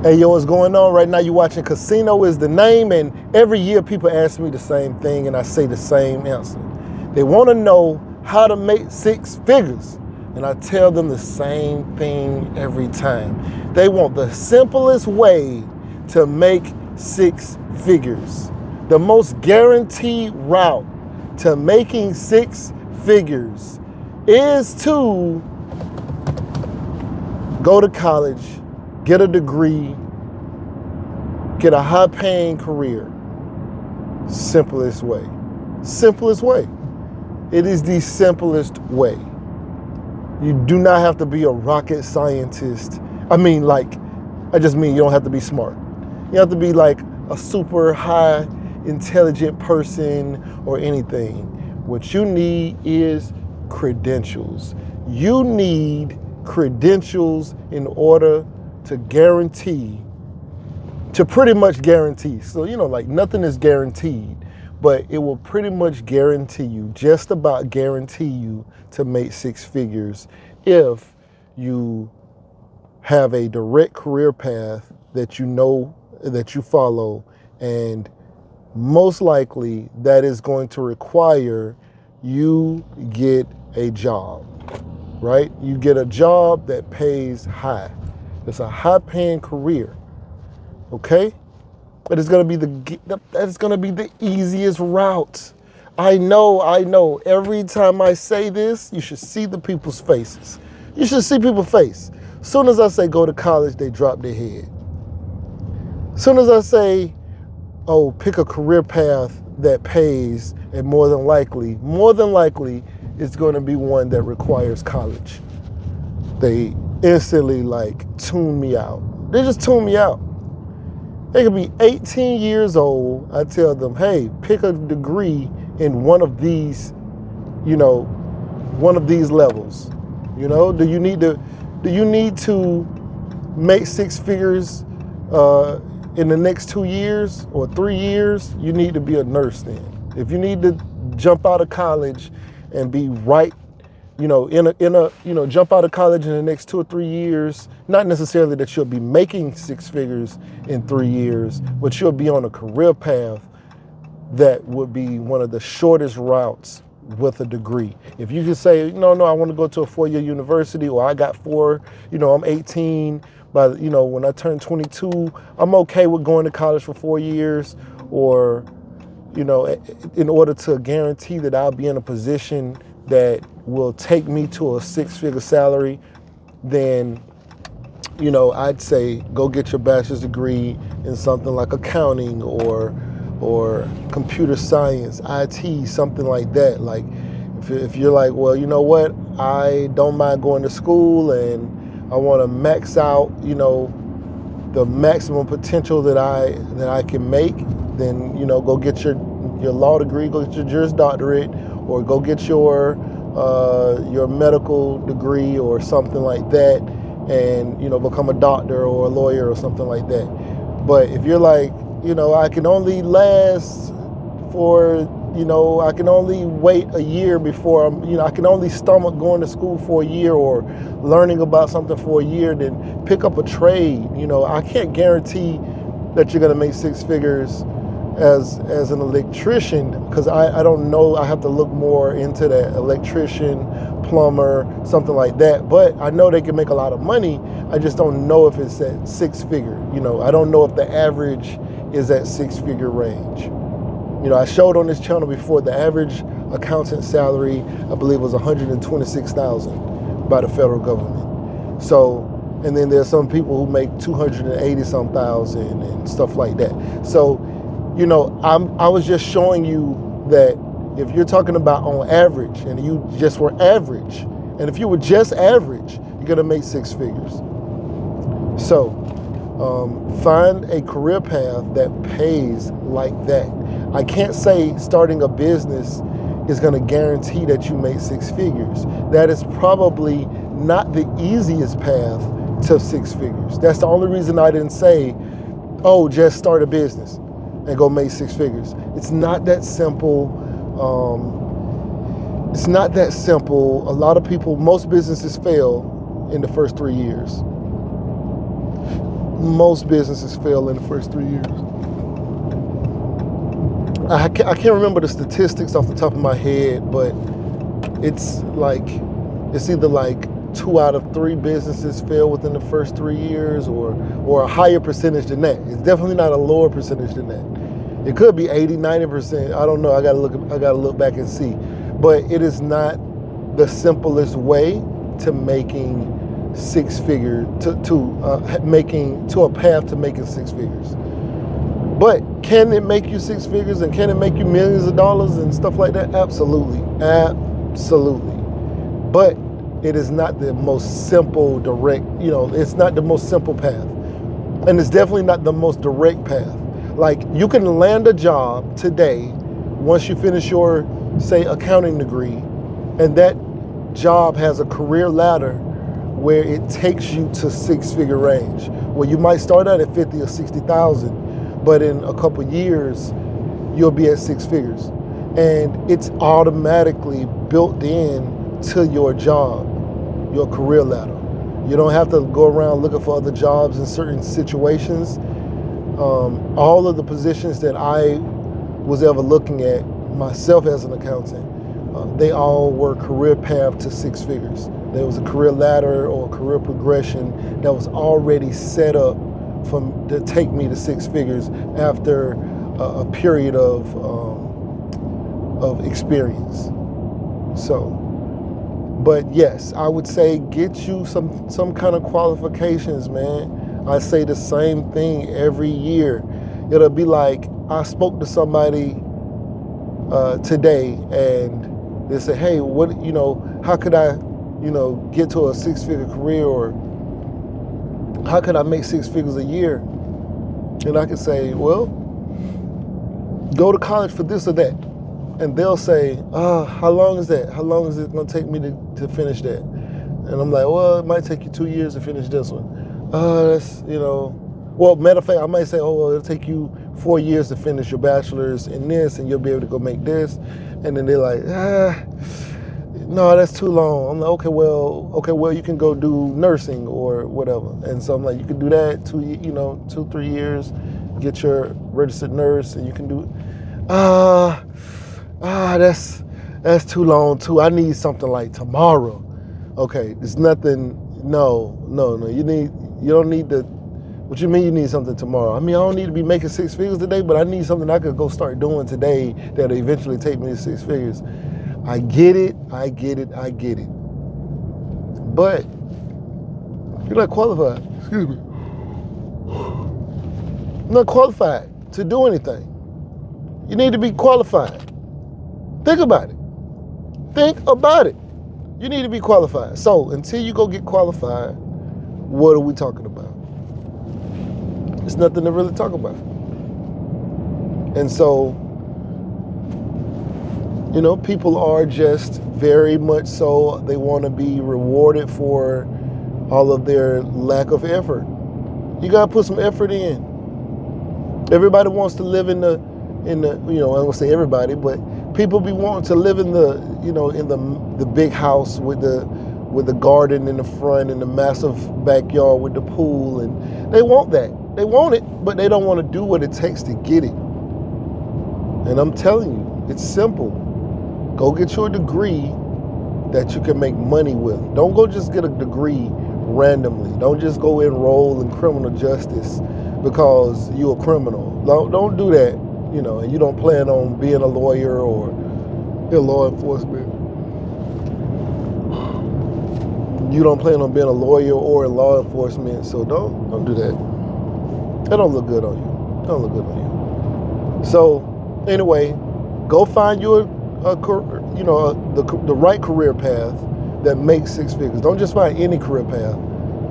Hey, yo, what's going on right now? You're watching Casino is the Name, and every year people ask me the same thing, and I say the same answer. They want to know how to make six figures, and I tell them the same thing every time. They want the simplest way to make six figures. The most guaranteed route to making six figures is to go to college, get a degree, get a high-paying career. Simplest way. Simplest way. It is the simplest way. You do not have to be a rocket scientist. I just mean you don't have to be smart. You have to be like a super high intelligent person or anything. What you need is credentials. You need credentials in order to pretty much guarantee. So, like nothing is guaranteed, but it will pretty much guarantee you, just about guarantee you to make six figures if you have a direct career path that you know, that you follow, and most likely that is going to require you get a job, right? You get a job that pays high. It's a high-paying career, okay? But it's gonna be the easiest route. I know. Every time I say this, you should see the people's faces. You should see people's face. As soon as I say go to college, they drop their head. As soon as I say, oh, pick a career path that pays, and more than likely, it's going to be one that requires college, they instantly tune me out. They just tune me out. They could be 18 years old. I tell them, hey, pick a degree in one of these levels. Do you need to make six figures in the next 2 years or 3 years? You need to be a nurse then. If you need to jump out of college and be right, jump out of college in the next 2 or 3 years, not necessarily that you'll be making six figures in 3 years, but you'll be on a career path that would be one of the shortest routes with a degree. If you can say, no, I want to go to a 4-year university, or I got four, I'm 18, but when I turn 22, I'm okay with going to college for 4 years, or, in order to guarantee that I'll be in a position that will take me to a six-figure salary, then, I'd say go get your bachelor's degree in something like accounting or computer science, IT, something like that. Like, if you're like, well, you know what, I don't mind going to school and I want to max out, the maximum potential that I can make, then, go get your law degree, go get your Juris Doctorate, or go get your medical degree or something like that, and become a doctor or a lawyer or something like that. But if you're like, I can only last for, I can only wait a year before I can only stomach going to school for a year or learning about something for a year, then pick up a trade. I can't guarantee that you're gonna make six figures as an electrician, because I don't know. I have to look more into that. Electrician, plumber, something like that. But I know they can make a lot of money. I just don't know if it's at six figure. I don't know if the average is at six-figure range. I showed on this channel before the average accountant salary, I believe, was $126,000 by the federal government. So, and then there's some people who make 280-some thousand and stuff like that. So, I was just showing you that if you're talking about on average, and you just were average, and if you were just average, you're gonna make six figures. So, find a career path that pays like that. I can't say starting a business is going to guarantee that you make six figures. That is probably not the easiest path to six figures. That's the only reason I didn't say, oh, just start a business and go make six figures. It's not that simple. It's not that simple. A lot of people, most businesses fail in the first 3 years. Most businesses fail in the first 3 years. I can't remember the statistics off the top of my head, but it's either like 2 out of 3 businesses fail within the first 3 years, or a higher percentage than that. It's definitely not a lower percentage than that. It could be 80, 90%. I don't know. I gotta look back and see. But it is not the simplest way to making 6 figures, to a path to making 6 figures. But can it make you 6 figures, and can it make you millions of dollars and stuff like that? Absolutely. Absolutely. But it is not the most simple, direct, it's not the most simple path. And it's definitely not the most direct path. Like, you can land a job today once you finish your, say, accounting degree, and that job has a career ladder where it takes you to 6-figure range, where you might start out at 50 or 60,000, but in a couple years, you'll be at 6 figures. And it's automatically built in to your job, your career ladder. You don't have to go around looking for other jobs in certain situations. All of the positions that I was ever looking at myself as an accountant, they all were career path to 6 figures. There was a career ladder or career progression that was already set up to take me to 6 figures after a period of experience. So, but yes, I would say get you some kind of qualifications, man. I say the same thing every year. It'll be like, I spoke to somebody today, and they say, hey, how could I, get to a 6-figure career, or how could I make 6 figures a year? And I could say, well, go to college for this or that. And they'll say, how long is that? How long is it going to take me to finish that? And I'm like, well, it might take you 2 years to finish this one. Well, matter of fact, I might say, it'll take you 4 years to finish your bachelor's in this, and you'll be able to go make this. And then they're like, no, that's too long. I'm like, okay, well, you can go do nursing or whatever. And so I'm like, you can do that 2, 3 years, get your registered nurse, and you can do, that's too long too. I need something like tomorrow. Okay, there's nothing. No. You don't need the. What you mean you need something tomorrow? I mean, I don't need to be making 6 figures today, but I need something I could go start doing today that'll eventually take me to 6 figures. I get it. But you're not qualified. Excuse me. You're not qualified to do anything. You need to be qualified. Think about it. You need to be qualified. So until you go get qualified, what are we talking about? It's nothing to really talk about. And so, people are just very much so, they want to be rewarded for all of their lack of effort. You got to put some effort in. Everybody wants to live in the I won't say everybody, but people be wanting to live in the big house with the garden in the front and the massive backyard with the pool, and they want that. They want it, but they don't want to do what it takes to get it. And I'm telling you, it's simple. Go get you a degree that you can make money with. Don't go just get a degree randomly. Don't just go enroll in criminal justice because you're a criminal. Don't do that, and you don't plan on being a lawyer or in law enforcement. You don't plan on being a lawyer or in law enforcement, so don't do that. That don't look good on you. So anyway, go find you the right career path that makes 6 figures. Don't just find any career path.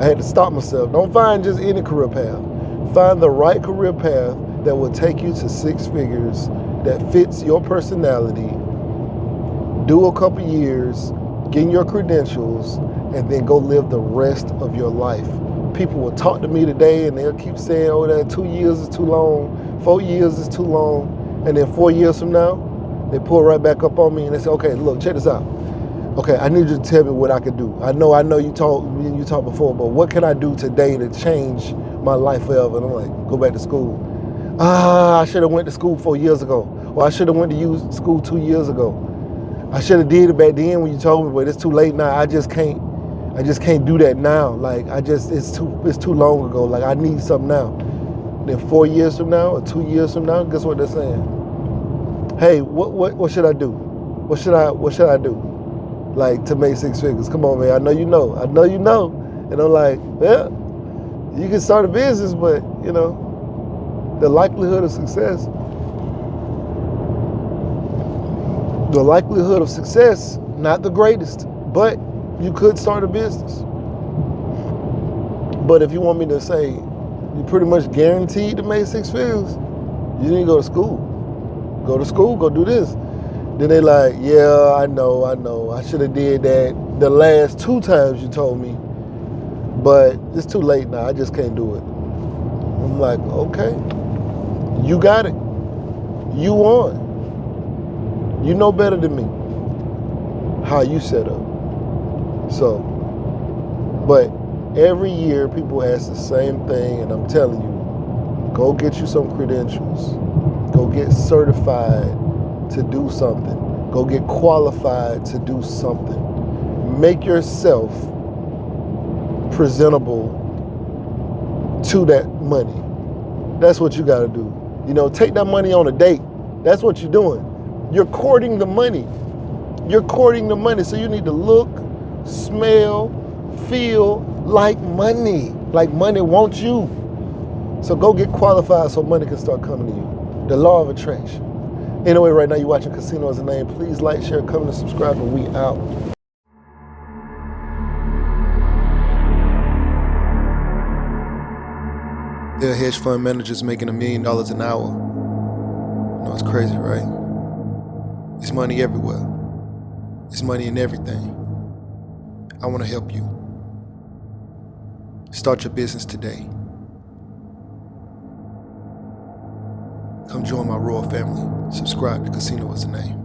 I had to stop myself. Don't find just any career path. Find the right career path that will take you to 6 figures, that fits your personality. Do a couple years, get your credentials, and then go live the rest of your life. People will talk to me today and they'll keep saying, that 2 years is too long, 4 years is too long. And then 4 years from now, they pull right back up on me and they say, okay, look, check this out. Okay, I need you to tell me what I could do. I know you talked before, but what can I do today to change my life forever. And I'm like, go back to school. I should have went to school 4 years ago. Or I should have went to school 2 years ago. I should have did it back then when you told me, but it's too late now. I just can't do that now. Like, it's too long ago. Like, I need something now. Then 4 years from now or 2 years from now, guess what they're saying? Hey, what should I do? What should I do? Like, to make 6 figures? Come on, man. I know you know. And I'm like, yeah, you can start a business, but you know, the likelihood of success, not the greatest, but you could start a business. But if you want me to say you're pretty much guaranteed to make 6 figures, you need to go to school. Go to school, go do this. Then they like, yeah, I know. I should have did that the last 2 times you told me, but it's too late now. I just can't do it. I'm like, okay, you got it. You won. You know better than me how you set up. So, but every year people ask the same thing, and I'm telling you, go get you some credentials. Go get certified to do something. Go get qualified to do something. Make yourself presentable to that money. That's what you got to do. You know, take that money on a date. That's what you're doing. You're courting the money. So you need to look, smell, feel like money. Like money wants you. So go get qualified so money can start coming to you. The law of attraction. Anyway, right now you're watching Casino as a Name. Please like, share, comment, and subscribe, and we out. There are hedge fund managers making $1 million an hour. You know, it's crazy, right? It's money everywhere. It's money in everything. I want to help you. Start your business today. Come join my royal family. Subscribe to Casino as a Name.